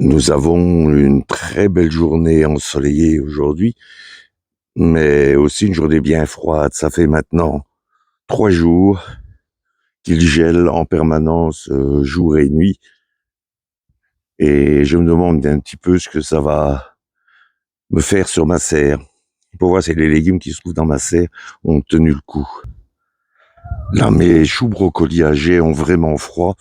Nous avons une très belle journée ensoleillée aujourd'hui, mais aussi une journée bien froide. Ça fait maintenant 3 jours qu'il gèle en permanence, jour et nuit, et je me demande un petit peu ce que ça va me faire sur ma serre. Pour voir si les légumes qui se trouvent dans ma serre ont tenu le coup. Là, mes choux brocolis âgés ont vraiment froid,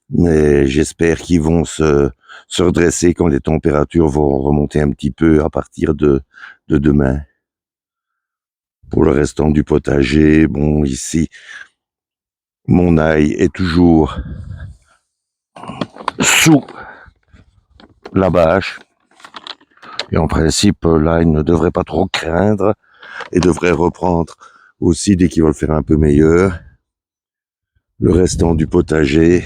mais j'espère qu'ils vont se redresser quand les températures vont remonter un petit peu à partir de demain. Pour le restant du potager, bon, ici, mon ail est toujours sous la bâche. Et en principe, l'ail ne devrait pas trop craindre et devrait reprendre aussi dès qu'il va le faire un peu meilleur. Le restant du potager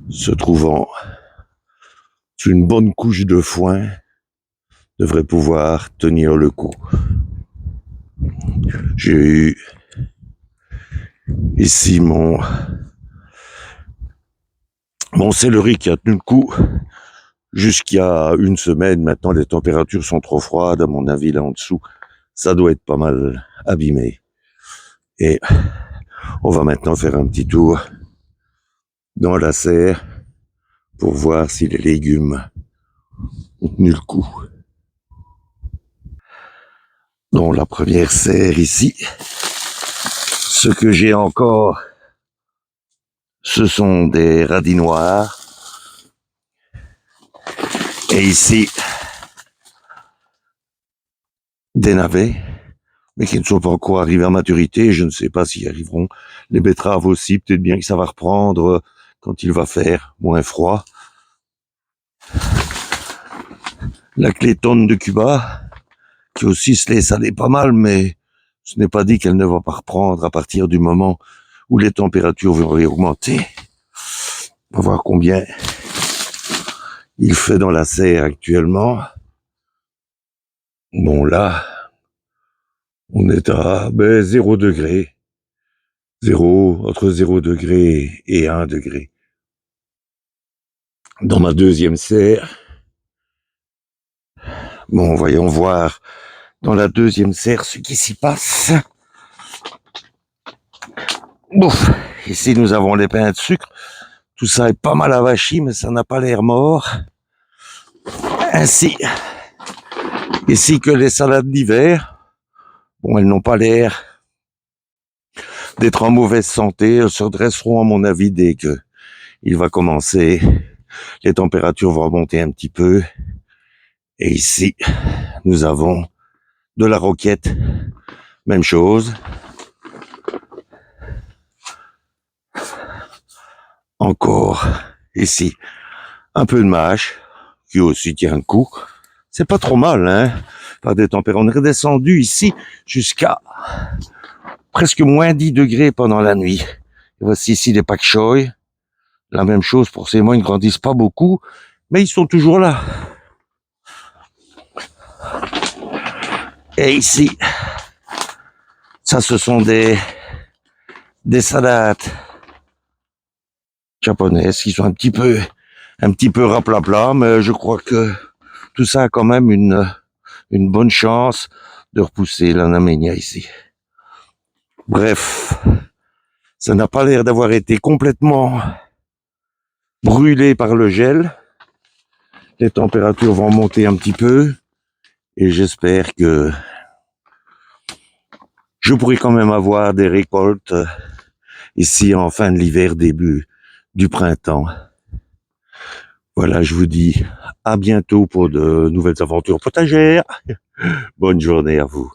se trouvant sous une bonne couche de foin devrait pouvoir tenir le coup. J'ai eu ici mon céleri qui a tenu le coup jusqu'à une semaine. Maintenant, les températures sont trop froides. À mon avis, là en dessous, ça doit être pas mal abîmé. Et on va maintenant faire un petit tour dans la serre pour voir si les légumes ont tenu le coup. Dans la première serre ici, ce que j'ai encore, ce sont des radis noirs. Et ici, des navets, mais qui ne sont pas encore arrivés à maturité. Je ne sais pas s'ils arriveront. Les betteraves aussi, peut-être bien que ça va reprendre quand il va faire moins froid. La clétonne de Cuba, qui aussi se laisse aller pas mal, mais ce n'est pas dit qu'elle ne va pas reprendre à partir du moment où les températures vont augmenter. On va voir combien il fait dans la serre actuellement. Bon, là, on est à 0 degré. Entre 0 degré et 1 degré. Dans ma deuxième serre, bon, voyons voir dans la deuxième serre ce qui s'y passe. Bon, ici nous avons les pains de sucre. Tout ça est pas mal avachi, mais ça n'a pas l'air mort. Ainsi que les salades d'hiver. Bon, elles n'ont pas l'air d'être en mauvaise santé. Elles se redresseront, à mon avis, dès que il va commencer. Les températures vont remonter un petit peu. Et ici, nous avons de la roquette. Même chose. Encore ici, un peu de mâche, qui aussi tient un coup. C'est pas trop mal, hein, par des températures. On est redescendu ici jusqu'à presque moins 10 degrés pendant la nuit. Et voici ici les pak choy. La même chose, forcément, ils ne grandissent pas beaucoup, mais ils sont toujours là. Et ici, ça, ce sont des salades japonaises qui sont un petit peu raplapla, mais je crois que tout ça a quand même une bonne chance de repousser l'anaménia ici. Bref, ça n'a pas l'air d'avoir été complètement brûlé par le gel. Les températures vont monter un petit peu et j'espère que je pourrai quand même avoir des récoltes ici en fin de l'hiver, début du printemps. Voilà, je vous dis à bientôt pour de nouvelles aventures potagères. Bonne journée à vous.